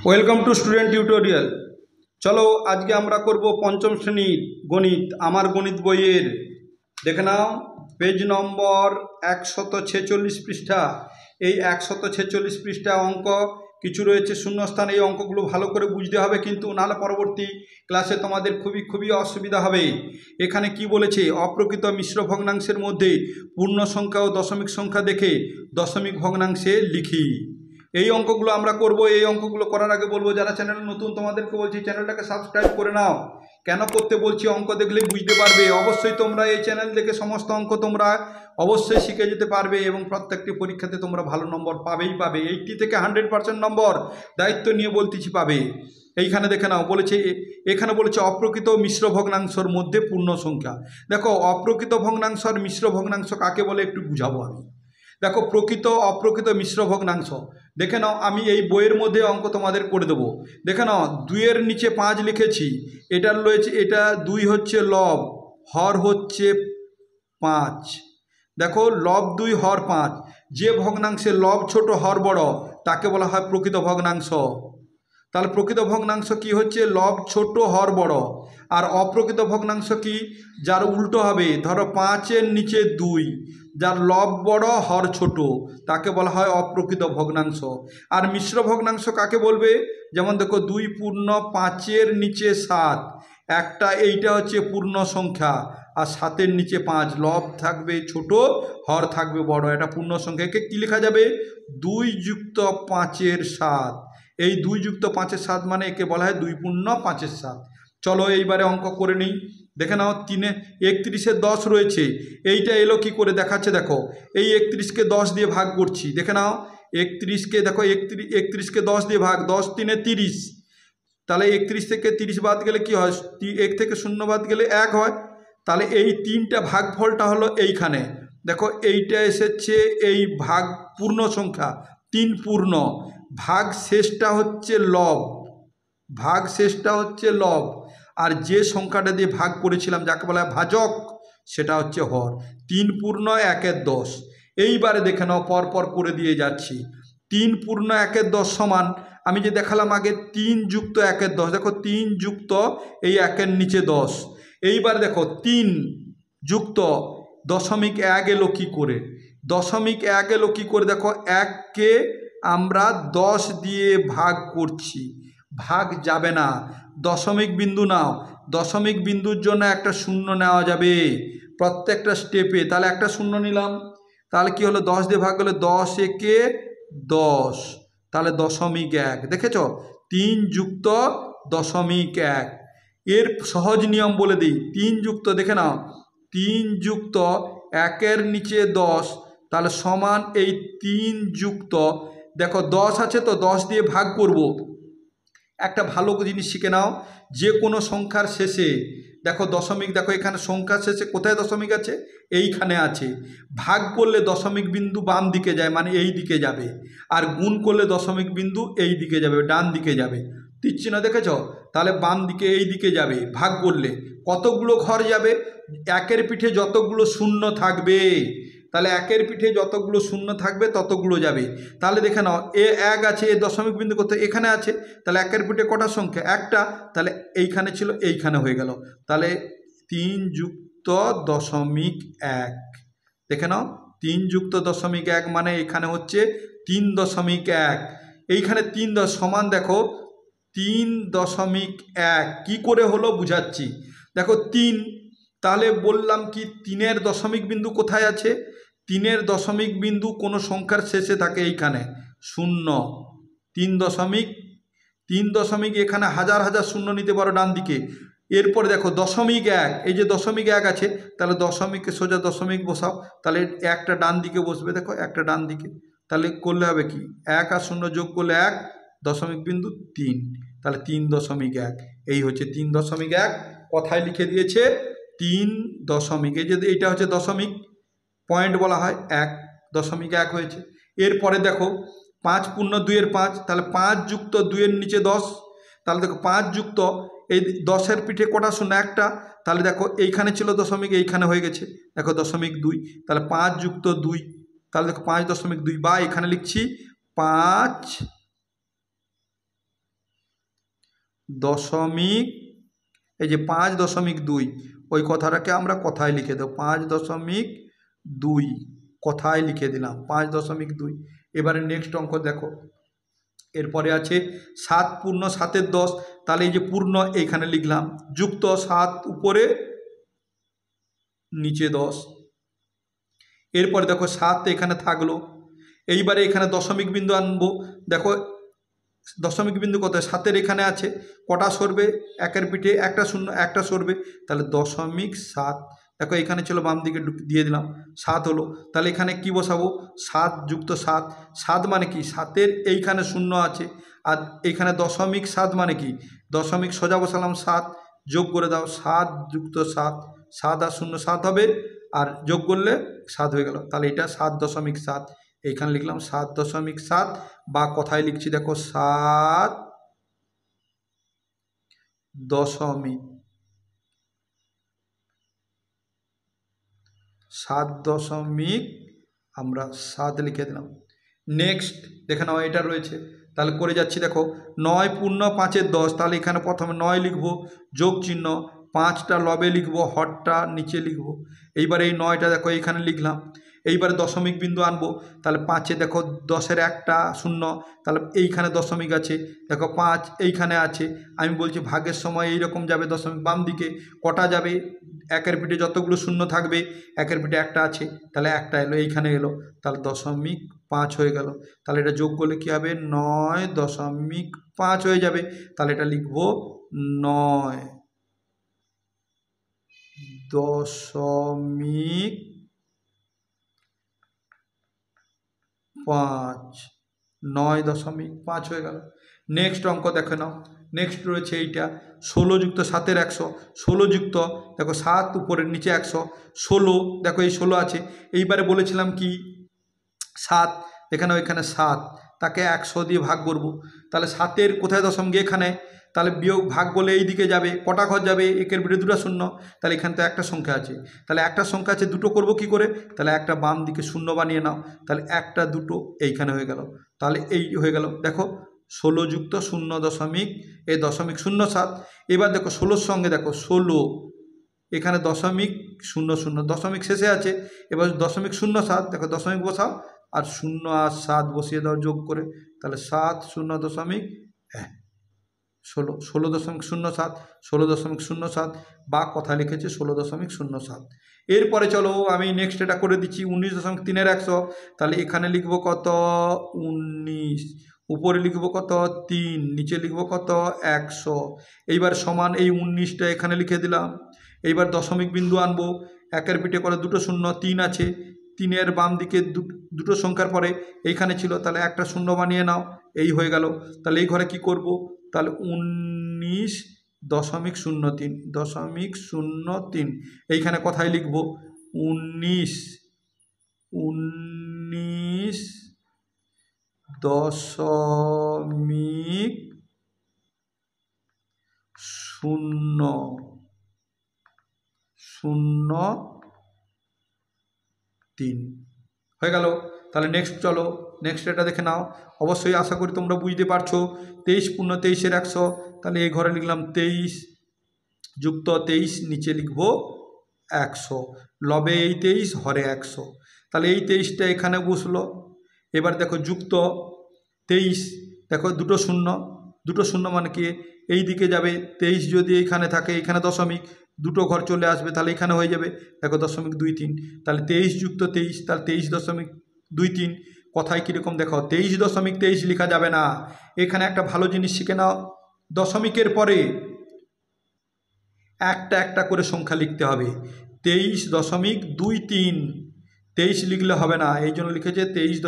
Welcome to student tutorial. চলো আজকে আমরা করব পঞ্চম শ্রেণীর গণিত। আমার গণিত বইয়ের দেখে নাও পেজ নম্বর 146 পৃষ্ঠা। এই 146 পৃষ্ঠা অঙ্ক কিছু রয়েছে শূন্যস্থান। এই অঙ্কগুলো ভালো করে বুঝতে হবে, কিন্তু নাহলে পরবর্তী ক্লাসে তোমাদের খুবই অসুবিধা হবে। এখানে কি বলেছে, অপ্রকৃত মিশ্র ভগ্নাংশের মধ্যে পূর্ণ সংখ্যা ও দশমিক সংখ্যা দেখে দশমিক ভগ্নাংশে লিখি। এই অঙ্কগুলো আমরা করব। এই অঙ্কগুলো করার আগে বলবো, যারা চ্যানেল নতুন তোমাদেরকে বলছি চ্যানেলটাকে সাবস্ক্রাইব করে নাও। কেন করতে বলছি, অঙ্ক দেখলে বুঝতে পারবে। অবশ্যই তোমরা এই চ্যানেল দেখে সমস্ত অঙ্ক তোমরা অবশ্যই শিখে যেতে পারবে এবং প্রত্যেকটি পরীক্ষাতে তোমরা ভালো নম্বর পাবে। 80 থেকে 100% নম্বর দায়িত্ব নিয়ে বলতেছি পাবে। এইখানে দেখে নাও বলেছে, এখানে বলেছে অপ্রকৃত মিশ্র ভগ্নাংশের মধ্যে পূর্ণ সংখ্যা। দেখো অপ্রকৃত ভগ্নাংশ আর মিশ্র ভগ্নাংশ কাকে বলে একটু বুঝাবো আমি। দেখো প্রকৃত অপ্রকৃত মিশ্র ভগ্নাংশ দেখে নাও, আমি এই বইয়ের মধ্যে অঙ্ক তোমাদের করে দেবো। দেখে নাও 2-এর নিচে 5 লিখেছি, এটার রয়েছে, এটা 2 হচ্ছে লব, হর হচ্ছে 5। দেখো লব 2 হর 5, যে ভগ্নাংশে লব ছোট হর বড় তাকে বলা হয় প্রকৃত ভগ্নাংশ। তাহলে প্রকৃত ভগ্নাংশ কি হচ্ছে, লব ছোট হর বড়। আর অপ্রকৃত ভগ্নাংশ কি, যার উল্টো হবে। ধরো 5-এর নিচে 2, যার লব বড় হর ছোট, তাকে বলা হয় অপ্রকৃত ভগ্নাংশ। আর মিশ্র ভগ্নাংশ কাকে বলবে, যেমন দেখো 2 পূর্ণ 5-এর নিচে 7, একটা এইটা হচ্ছে পূর্ণ সংখ্যা, আর 7-এর নিচে 5, লব থাকবে ছোট হর থাকবে বড়, এটা পূর্ণ সংখ্যাকে কি লেখা যাবে, 2 যুক্ত 5-এর 7। এই 2 যুক্ত 5-এর 7 মানে একে বলা হয় 2 পূর্ণ 5-এর 7। চলো এইবারে অঙ্ক করে নিই। দেখে নাও 31-এ 10 রয়েছে, এইটা এলো কি করে দেখাচ্ছে। দেখো এই 31কে 10 দিয়ে ভাগ করছি। দেখে নাও 31কে, দেখো 31কে 10 দিয়ে ভাগ, 10 3 30। তাহলে 31 থেকে 30 বাদ গেলে কি হয়, 1 থেকে 0 বাদ গেলে 1 হয়। তাহলে এই 3টা ভাগফলটা হলো এইখানে। দেখো এইটা এসেছে এই ভাগ পূর্ণ সংখ্যা 3 পূর্ণ, ভাগ শেষটা হচ্ছে লব, ভাগ শেষটা হচ্ছে লব। আর যে সংখ্যাটা দিয়ে ভাগ করেছিলাম যাকে বলা হয় ভাজক, সেটা হচ্ছে হর। 3 পূর্ণ 1-এর 10। এইবারে দেখে নাও পরপর করে দিয়ে যাচ্ছি। 3 পূর্ণ 1-এর 10 সমান, আমি যে দেখালাম আগে 3 যুক্ত 1-এর 10। দেখো 3 যুক্ত এই 1-এর নিচে 10। এইবার দেখো 3 যুক্ত 0.1 এলো কি করে, 0.1 এলো কি করে, দেখো 1কে আমরা 10 দিয়ে ভাগ করছি, ভাগ যাবে না, দশমিক বিন্দু নাও। দশমিক বিন্দুর জন্য একটা শূন্য নেওয়া যাবে প্রত্যেকটা স্টেপে। তাহলে একটা শূন্য নিলাম, তাহলে কি হলো, 10 দিয়ে ভাগ করলে 10 একে 10, তাহলে 0.1। দেখেছ 3 যুক্ত 0.1। এর সহজ নিয়ম বলে দিই, 3 যুক্ত, দেখে নাও 3 যুক্ত 1-এর নিচে 10, তাহলে সমান এই 3 যুক্ত, দেখো 10 আছে তো 10 দিয়ে ভাগ করব। একটা ভালো জিনিস শিখে নাও, যে কোনো সংখ্যার শেষে দেখো দশমিক, দেখো এখানে সংখ্যার শেষে কোথায় দশমিক আছে, এইখানে আছে। ভাগ করলে দশমিক বিন্দু বাম দিকে যায়, মানে এই দিকে যাবে। আর গুণ করলে দশমিক বিন্দু এই দিকে যাবে, ডান দিকে যাবে। দিচ্ছি না, দেখেছ, তাহলে বাম দিকে এই দিকে যাবে। ভাগ করলে কতগুলো ঘর যাবে, 1-এর পিঠে যতগুলো শূন্য থাকবে, তাহলে 1-এর পিঠে যতগুলো শূন্য থাকবে ততগুলো যাবে। তাহলে দেখে নাও এ 1 আছে, এ দশমিক বিন্দু কোথায়, এখানে আছে। তাহলে 1-এর পিঠে কটা সংখ্যা, একটা, তাহলে এইখানে ছিল, এইখানে হয়ে গেল। তাহলে 3 যুক্ত 0.1। দেখে নাও 3 যুক্ত 0.1 মানে এখানে হচ্ছে 3.1। এইখানে 3 সমান, দেখো 3.1 কি করে হলো বুঝাচ্ছি। দেখো 3, তাহলে বললাম কি 3-এর দশমিক বিন্দু কোথায় আছে, 3-এর দশমিক বিন্দু কোনো সংখ্যার শেষে থাকে, এইখানে 0। 3 এখানে হাজার হাজার শূন্য নিতে পারো ডান দিকে। এরপরে দেখো 0.1, এই যে 0.1 আছে, তাহলে দশমিককে সোজা দশমিক বসাও, তাহলে একটা ডান দিকে বসবে। দেখো একটা ডান দিকে, তাহলে করলে হবে কি, 1 আর 0 যোগ করলে 1, দশমিক বিন্দু 3, তাহলে 3.1। এই হচ্ছে 3.1, কথায় লিখে দিয়েছে 3. এই যে এইটা হচ্ছে দশমিক, পয়েন্ট বলা হয়, 1.1 হয়েছে। এরপরে দেখো 5 পূর্ণ 2-এর 5, তাহলে 5 যুক্ত 2-এর নিচে 10। তাহলে দেখো 5 যুক্ত এই 10-এর পিঠে কটা শূন্য, একটা। তাহলে দেখো এইখানে ছিল দশমিক, এইখানে হয়ে গেছে, দেখো 0.2। তাহলে 5 যুক্ত 2, তাহলে দেখো 5.2, বা এখানে লিখছি 5 দশমিক এই যে 5.2 ওই কথাটাকে আমরা কথায় লিখে দেব 5.2 কথায় লিখে দিলাম 5.2। এবারে নেক্সট অঙ্ক দেখো, এরপরে আছে 7 পূর্ণ 7-এর 10, তাহলে এই যে পূর্ণ এইখানে লিখলাম, যুক্ত 7 উপরে নিচে 10। এরপরে দেখো 7 এখানে থাকলো, এইবারে এখানে দশমিক বিন্দু আনবো। দেখো দশমিক বিন্দু কত, 7-এর এখানে আছে, কটা সরবে, একের পিঠে একটা শূন্য, একটা সরবে, তাহলে 0.7। দেখো এখানে ছিল, বাম দিকে দিয়ে দিলাম, 7 হলো। তাহলে এখানে কি বসাবো, 7 যুক্ত 7। 7 মানে কি, 7-এর এইখানে শূন্য আছে, আর এইখানে 0.7 মানে কি, দশমিক সোজা বসালাম 7, যোগ করে দাও 7 যুক্ত 7, 7 আর 0 7 হবে, আর যোগ করলে 7 হয়ে গেল। তাহলে এটা 7.7, এইখানে লিখলাম 7.7, বা কথায় লিখছি দেখো 7.7 আমরা 7 লিখে দিলাম। নেক্সট দেখে নাও, এটা রয়েছে, তাহলে করে যাচ্ছি। দেখো 9 পূর্ণ 5-এর 10, তাহলে এখানে প্রথমে 9 লিখবো, যোগ চিহ্ন, 5টা লবে লিখবো, হরটা নিচে লিখবো। এইবার এই 9টা দেখো এইখানে লিখলাম। এইবারে দশমিক বিন্দু আনবো, তাহলে 5-এ দেখো 10-এর একটা শূন্য, তাহলে এইখানে দশমিক আছে, দেখো 5 এইখানে আছে। আমি বলছি ভাগের সময় এইরকম যাবে, দশমিক বাম দিকে কটা যাবে, একের পিঠে যতগুলো শূন্য থাকবে, একের পিঠে একটা আছে, তাহলে একটা এলো, এইখানে এলো, তাহলে 0.5 হয়ে গেল। তাহলে এটা যোগ করলে কী হবে, 9.5 হয়ে যাবে। তাহলে এটা লিখবো 9.5, 9.5 হয়ে গেল। নেক্সট অঙ্ক দেখে নাও, নেক্সট রয়েছে এইটা, 16 যুক্ত 7-এর 100, 16 যুক্ত দেখো 7 উপরের নিচে 100, 16 দেখো এই 16 আছে। এইবারে বলেছিলাম কি 7, এখানে ওইখানে 7, তাকে 100 দিয়ে ভাগ করব। তাহলে 7-এর কোথায় দশমিক, এখানে, তাহলে বিয়োগ ভাগ বলে এই দিকে যাবে, কটা ঘর যাবে, একের পিঠে দুটো শূন্য, তাহলে এখানে তো একটা সংখ্যা আছে, তাহলে একটা সংখ্যা আছে, দুটো করব কি করে, তাহলে একটা বাম দিকে শূন্য বানিয়ে নাও, তাহলে একটা দুটো এইখানে হয়ে গেল। তাহলে এই হয়ে গেল, দেখো 16 যুক্ত 0.7, এই 0.07। এবার দেখো 16-র সঙ্গে দেখো 16, এখানে 0.00, দশমিক শেষে আছে, এবার 0.07, দেখো দশমিক বসাও, আর 0 আর 7 বসিয়ে দাও যোগ করে, তাহলে 7 0.16, 16.07, 16.07, বা কথা লিখেছে 16.07। এরপরে চলো আমি নেক্সট এটা করে দিচ্ছি, 19.3-এর 100, তাহলে এখানে লিখবো কত, 19, উপরে লিখবো কত 3, নিচে লিখবো কত 100। এইবার সমান এই 19টা এখানে লিখে দিলাম। এইবার দশমিক বিন্দু আনবো, একের পিঠে করে দুটো শূন্য, 3 আছে, 3-এর বাম দিকে দুটো সংখ্যার পরে এইখানে ছিল, তাহলে একটা শূন্য বানিয়ে নাও, এই হয়ে গেল। তাহলে এই ঘরে কি করব, তাহলে 19.03, এইখানে কথাই লিখব 19.003 হয়ে গেল। তাহলে নেক্সট চলো, নেক্সট এটা দেখে নাও, অবশ্যই আশা করি তোমরা বুঝতে পারছো। 23 পূর্ণ 23-এর 100, তাহলে এই ঘরে লিখলাম 23 যুক্ত 23, নিচে লিখব 100, লবে এই 23, হরে 100, তাহলে এই 23টা এখানে বসলো। এবার দেখো যুক্ত 23, দেখো দুটো শূন্য মানে কি, এই দিকে যাবে, 23 যদি এইখানে থাকে, এইখানে দশমিক, দুটো ঘর চলে আসবে, তাহলে এখানে হয়ে যাবে, দেখো 0.23, তাহলে 23 যুক্ত 23, তাহলে 23.23। কথায় কীরকম দেখো, 23.23 লেখা যাবে না, এখানে একটা ভালো জিনিস শিখে নাও, দশমিকের পরে একটা একটা করে সংখ্যা লিখতে হবে। 23.23, 23 লিখলে হবে না, এই জন্য লিখেছে 23,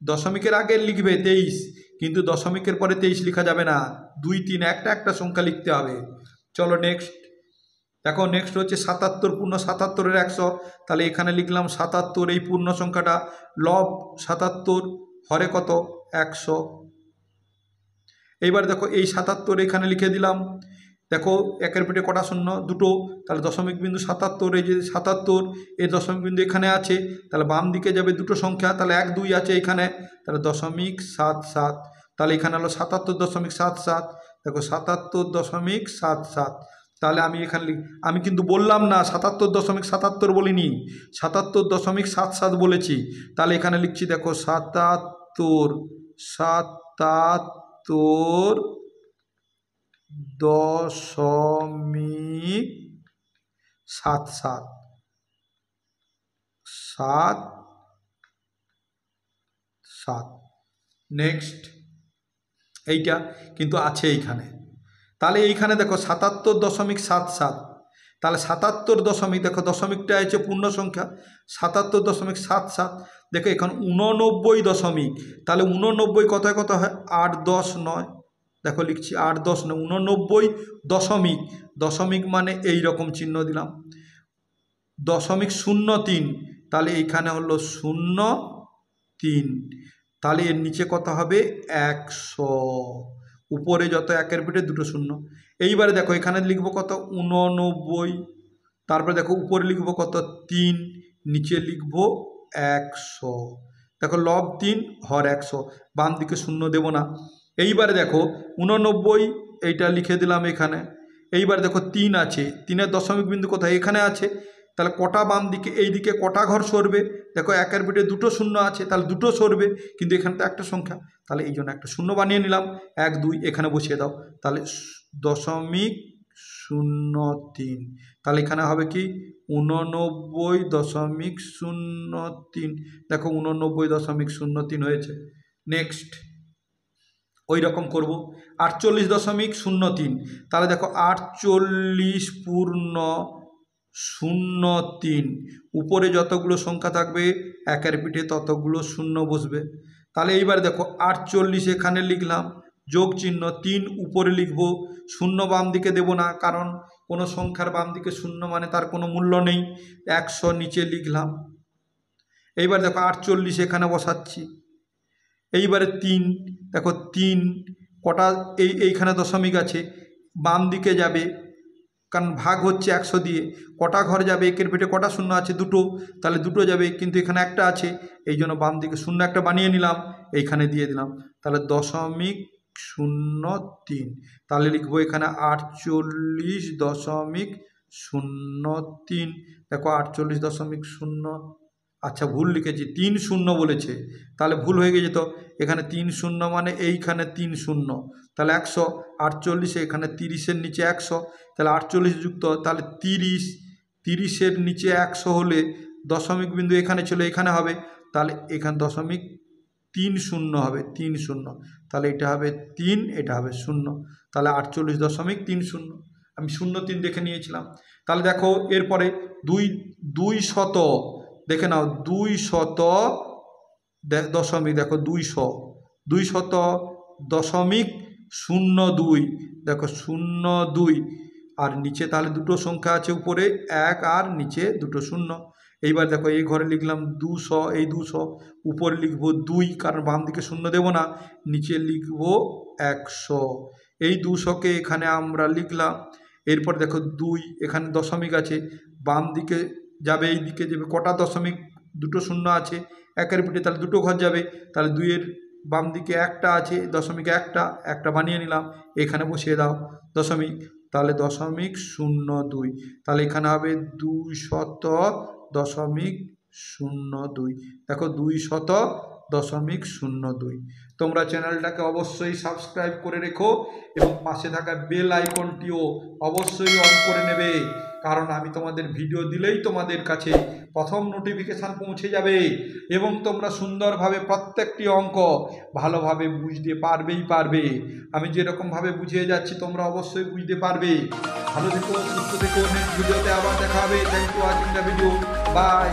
দশমিকের আগে লিখবে 23, কিন্তু দশমিকের পরে 23 লেখা যাবে না, 2 3 একটা একটা সংখ্যা লিখতে হবে। চলো নেক্সট দেখো, নেক্সট হচ্ছে 77 পূর্ণ 77-এর 100, তাহলে এখানে লিখলাম 77, এই পূর্ণ সংখ্যাটা, লব 77, হরে কত 100। এইবার দেখো এই 77 এখানে লিখে দিলাম, দেখো একের পিঠে কটা শূন্য, দুটো, তাহলে দশমিক বিন্দু 77, এই যে 77, এই দশমিক বিন্দু এখানে আছে, তাহলে বাম দিকে যাবে দুটো সংখ্যা, তাহলে 1 2 আছে এখানে, তাহলে 0.77, তাহলে এখানে হলো 77.77, দেখো 77.77। তাহলে আমি এখানে আমি কিন্তু বললাম না 77.77 বলিনি, 77.77 বলেছি। তাহলে এখানে লিখছি দেখো 77.77 নেক্সট এইটা কিন্তু আছে এইখানে। তাহলে এইখানে দেখো 77.77, তাহলে 77 দেখো দশমিকটা আছে পূর্ণ সংখ্যা 77.77। দেখো এখন 89 দশমিক, তাহলে 89 কথায় কত হয় 8 10 9। দেখো লিখছি 8 10 9, 89 দশমিক, দশমিক মানে এই রকম চিহ্ন দিলাম 0.03, তাহলে এইখানে হলো 03, তাহলে এর নিচে কত হবে 100, উপরে যত একের পিঠে দুটো শূন্য। এইবারে দেখো এখানে লিখবো কত 89, তারপরে দেখো উপরে লিখবো কত 3, নিচে লিখবো 100। দেখো লব 3 হর 100, বাম দিকে শূন্য দেব না। এইবারে দেখো 89 এইটা লিখে দিলাম এখানে। এইবার দেখো 3 আছে, 3-এর দশমিক বিন্দু কোথায় এখানে আছে, তাহলে কটা বাম দিকে এই দিকে কটা ঘর সরবে, দেখো একের পিঠে দুটো শূন্য আছে, তাহলে দুটো সরবে, কিন্তু এখানে তো একটা সংখ্যা, তাহলে এই জন্য একটা শূন্য বানিয়ে নিলাম 1 2 এখানে বসিয়ে দাও, তাহলে 0.03। তাহলে এখানে হবে কি 89.03। দেখো 89.03 হয়েছে। নেক্সট ওই রকম করবো 48.03, তাহলে দেখো 48.03, উপরে যতগুলো সংখ্যা থাকবে একের পিঠে ততগুলো শূন্য বসবে। তাহলে এইবার দেখো 48 এখানে লিখলাম, যোগ চিহ্ন 3 উপরে লিখব, শূন্য বাম দিকে দেব না, কারণ কোনো সংখ্যার বাম দিকে শূন্য মানে তার কোনো মূল্য নেই। 100 নিচে লিখলাম। এইবার দেখো 48 এখানে বসাচ্ছি। এইবারে 3, দেখো 3 কটা এইখানে দশমিক আছে, বাম দিকে যাবে, কারণ ভাগ হচ্ছে 100 দিয়ে, কটা ঘর যাবে একের পেটে কটা শূন্য আছে দুটো, তাহলে দুটো যাবে, কিন্তু এখানে একটা আছে, এই জন্য বাম দিকে শূন্য একটা বানিয়ে নিলাম, এইখানে দিয়ে দিলাম, তাহলে 0.03। তাহলে লিখবো এখানে 48.03। দেখো 48.0, আচ্ছা ভুল লিখেছি, 3 0 বলেছে, তাহলে ভুল হয়ে গেছে। তো এখানে 3 0 মানে এইখানে 3 0, তাহলে 100, 48 এখানে 30-এর নিচে 100, তাহলে 48 যুক্ত, তাহলে 30, 30-এর নিচে 100 হলে দশমিক বিন্দু এখানে ছিল এখানে হবে, তাহলে এখানে 0.30 হবে, 30, তাহলে এটা হবে 3, এটা হবে 0, তাহলে 48.30 আমি 03 দেখে নিয়েছিলাম। তাহলে দেখো এরপরে 200 দেখে নাও, 200 দশমিক, দেখো 200.02, দেখো 02, আর নিচে তাহলে দুটো সংখ্যা আছে, উপরে 1 আর নিচে দুটো শূন্য। এইবার দেখো এই ঘরে লিখলাম 200, এই 200 উপরে লিখবো 2, কারণ বাম দিকে শূন্য দেব না, নিচে লিখবো 100। এই 200কে এখানে আমরা লিখলাম। এরপর দেখো 2 এখানে দশমিক আছে, বাম দিকে যাবে, এই দিকে যাবে, কটা দশমিক দুটো শূন্য আছে একের পিঠে, তাহলে দুটো ঘর যাবে, তাহলে 2-এর বাম দিকে একটা আছে, দশমিক একটা বানিয়ে নিলাম, এখানে বসিয়ে দাও দশমিক, তাহলে 0.02, তাহলে এখানে হবে 200.02। দেখো 200.02। তোমরা চ্যানেলটাকে অবশ্যই সাবস্ক্রাইব করে রেখো এবং পাশে থাকা বেল আইকনটিও অবশ্যই অন করে নেবে, কারণ আমি তোমাদের ভিডিও দিলেই তোমাদের কাছে প্রথম নোটিফিকেশান পৌঁছে যাবে এবং তোমরা সুন্দরভাবে প্রত্যেকটি অঙ্ক ভালোভাবে বুঝতে পারবে। আমি যেরকমভাবে বুঝিয়ে যাচ্ছি তোমরা অবশ্যই বুঝতে পারবে। ভালো থেকো, সুস্থ থেকো, নেক্সট ভিডিওতে আবার দেখা হবে। Thank you watching the video, by.